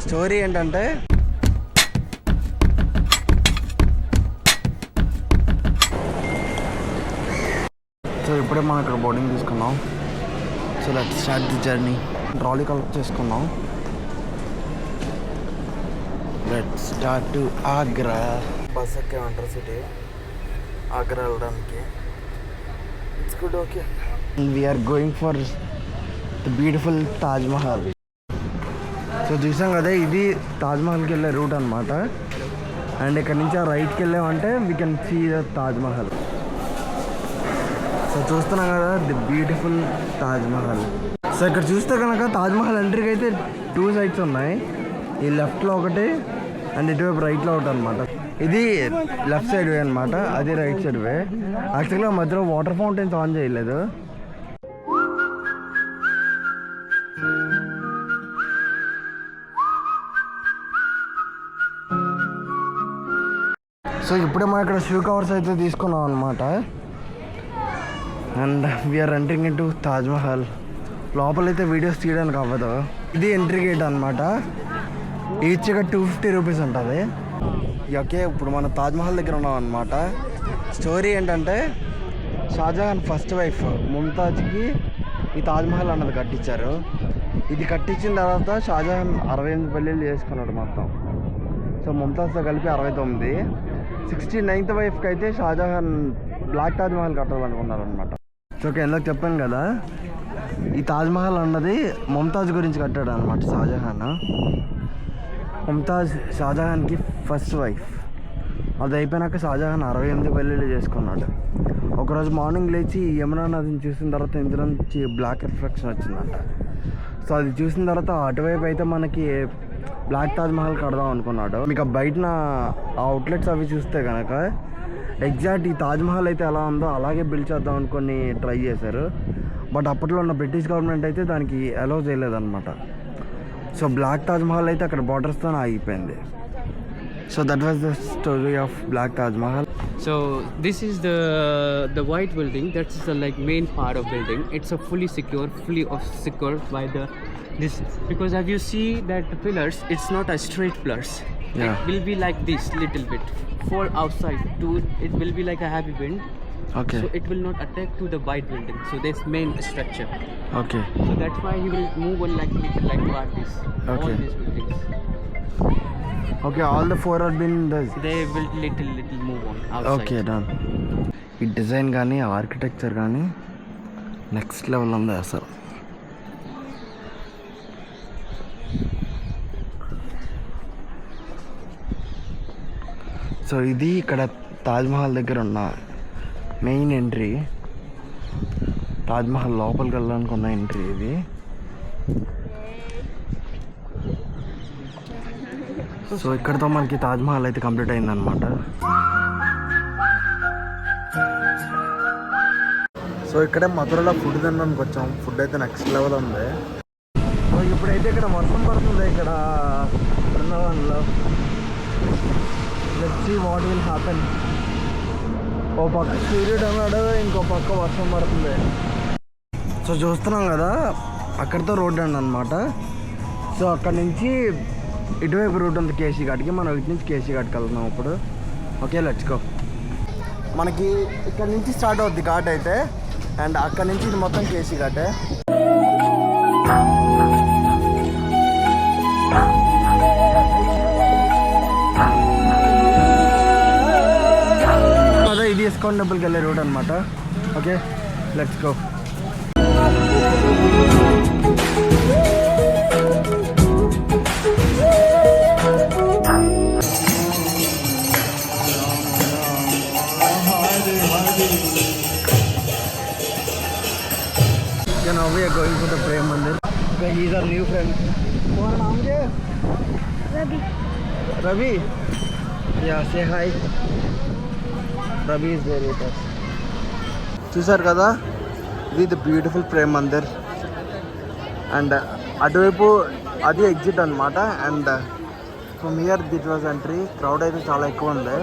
Story ఏంటంటే so ఇప్పుడే మనం ఇక్కడ బోర్డింగ్ తీసుకున్నాం. So let's start the journey. Trolley collect చేసుకున్నాం. Let's start to Agra. Bus ఎక్కామంటారు సిటీ ఆగ్రా వెళ్ళడానికి. It's good. Okay, we are going for the beautiful Taj Mahal. So చూసాం కదా, ఇది తాజ్ మహల్కి వెళ్ళే రూట్ అనమాట. అండ్ ఇక్కడ నుంచి ఆ రైట్కి వెళ్ళామంటే we can see the Taj Mahal. So చూస్తున్నాం కదా, the beautiful Taj Mahal. So ఇక్కడ చూస్తే కనుక తాజ్ మహల్ ఎంట్రీకి అయితే 2 సైడ్స్ ఉన్నాయి. ఈ లెఫ్ట్లో ఒకటి అండ్ ఇటువైపు రైట్లో ఒకటి అనమాట. ఇది లెఫ్ట్ సైడ్ వే అనమాట, అది రైట్ సైడ్ వే. యాక్చువల్గా మధ్యలో వాటర్ ఫౌంటైన్స్ ఆన్ చేయలేదు. సో ఇప్పుడే మనం ఇక్కడ షూ కవర్స్ అయితే తీసుకున్నాం అనమాట. And we're entering into Taj Mahal. లోపలైతే వీడియోస్ తీయడానికి అవ్వదు. ఇది ఎంట్రీ గేట్ అనమాట. ఈచ్గా 250 రూపీస్ ఉంటుంది. ఓకే, ఇప్పుడు మనం తాజ్ మహల్ దగ్గర ఉన్నాం అనమాట. స్టోరీ ఏంటంటే షాజహాన్ ఫస్ట్ వైఫ్ ముంతాజ్కి ఈ తాజ్ మహల్ అన్నది కట్టించారు. ఇది కట్టించిన తర్వాత షాజహాన్ 68 పెళ్ళిళ్ళు చేసుకున్నాడు మొత్తం. సో ముంతాజ్తో కలిపి 69. 69th వైఫ్కి అయితే షాజహాన్ బ్లాక్ తాజ్ మహల్ కట్టాలనుకున్నారు అనమాట. సో ఓకే, ఎందుకు చెప్పాను కదా, ఈ తాజ్ మహల్ అన్నది ముంతాజ్ గురించి కట్టాడు అనమాట షాజహాన్. ముంతాజ్ షాజహాన్కి ఫస్ట్ వైఫ్. అది అయిపోయినాక షాజహాన్ 68 పెళ్ళిళ్ళు చేసుకున్నాడు. ఒకరోజు మార్నింగ్ లేచి యమునా నదిని చూసిన తర్వాత ఇందులో నుంచి బ్లాక్ రిఫ్లెక్షన్ వచ్చిందంట. సో అది చూసిన తర్వాత అటువైపు అయితే మనకి బ్లాక్ తాజ్ మహల్ కడదాం అనుకున్నాడు. మీకు బయటన ఆ అవుట్లెట్స్ అవి చూస్తే కనుక ఎగ్జాక్ట్ ఈ తాజ్ మహల్ అయితే ఎలా ఉందో అలాగే బిల్డ్ చేద్దాం అనుకొని ట్రై చేశారు. బట్ అప్పట్లో ఉన్న బ్రిటిష్ గవర్నమెంట్ అయితే దానికి అలౌ చేయలేదన్నమాట. సో బ్లాక్ తాజ్ మహల్ అయితే అక్కడ బార్డర్స్తో ఆగిపోయింది. So that was the story of black Taj Mahal. So this is the white building. That's the like main part of building. It's a fully secure by the this, because as you see that the pillars, it's not a straight pillars. Yeah. It will be like this little bit for outside to it will be like a heavy wind. Okay. So it will not attack to the white building. So this main structure. Okay. So that's why he will move on like little like this. Okay. All these buildings. Okay, all the 4 have been this. They will little move on outside. Okay, done. ఈ design కానీ architecture కానీ next level ఉంది అసలు. So ఇది ఇక్కడ తాజ్ మహల్ దగ్గర ఉన్న main entry. Taj Mahal లోపలికి వెళ్ళడానికి ఉన్న ఎంట్రీ ఇది. సో ఇక్కడతో మనకి తాజ్ మహల్ అయితే కంప్లీట్ అయిందనమాట. సో ఇక్కడే మధురలో ఫుడ్ తినడానికి వచ్చాం. ఫుడ్ అయితే నెక్స్ట్ లెవెల్ ఉంది. సో ఇప్పుడైతే ఇక్కడ వర్షం పడుతుంది ఇక్కడ బృందావనంలో. Let's see what will happen. ఓ పక్క సూర్యుడు అన్నాడు, ఇంకో పక్క వర్షం పడుతుంది. సో చూస్తున్నాం కదా, అక్కడితో రోడ్ అండి అనమాట. సో అక్కడ నుంచి ఇటువైపు రూట్ ఉంది కేసీ ఘాట్కి. మనం ఇటు నుంచి కేసీ ఘాట్కి వెళ్తున్నాం ఇప్పుడు. Okay, let's go. మనకి ఇక్కడ నుంచి స్టార్ట్ అవుద్ది ఘాట్ అయితే, అండ్ అక్కడ నుంచి ఇది మొత్తం కేసీ ఘాటే. అదే ఇది ఇస్కాన్ టెంపుల్కి వెళ్ళే రూట్ అనమాట. Okay, let's go. Now we are going to the Prem Mandir. He is our new friend. What name is it? Ravi. Ravi? Yeah, say hi. Ravi is there with us. చూసారు కదా, ఇది the beautiful Prem Mandir. And అటువైపు అది exit అనమాట. And from here that was entry. Crowd అయితే చాలా ఎక్కువ ఉంది.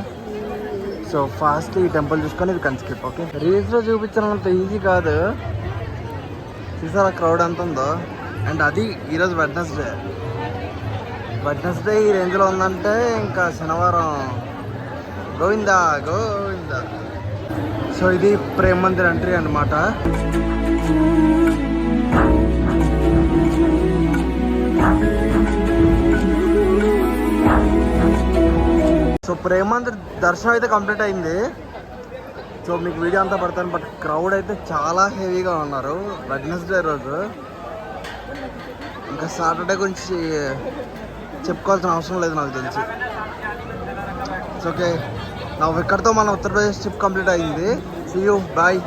సో ఫాస్ట్ ఈ టెంపుల్ చూసుకొని ఇది కన్స్క్రిప్ట్. ఓకే, రీల్స్లో చూపించాలంత ఈజీ కాదు. చూసారా క్రౌడ్ ఎంత ఉందో. అండ్ అది ఈరోజు వెడ్నెస్డే. వెడ్నెస్డే ఈ రేంజ్లో ఉందంటే ఇంకా శనివారం గోవిందా గోవిందా. సో ఇది ప్రేమ్ మందిర్ ఎంట్రీ అన్నమాట. సో ప్రేమ్ మందిర్ దర్శనం అయితే కంప్లీట్ అయింది. సో మీకు వీడియో అంతా పడతాను. బట్ క్రౌడ్ అయితే చాలా హెవీగా ఉన్నారు వెడ్నెస్డే రోజు. ఇంకా సాటర్డే గురించి చెప్పుకోవాల్సిన అవసరం లేదు నాకు తెలిసి. ఓకే, నా ఇక్కడితో మన ఉత్తరప్రదేశ్ ట్రిప్ కంప్లీట్ అయింది. See you, bye.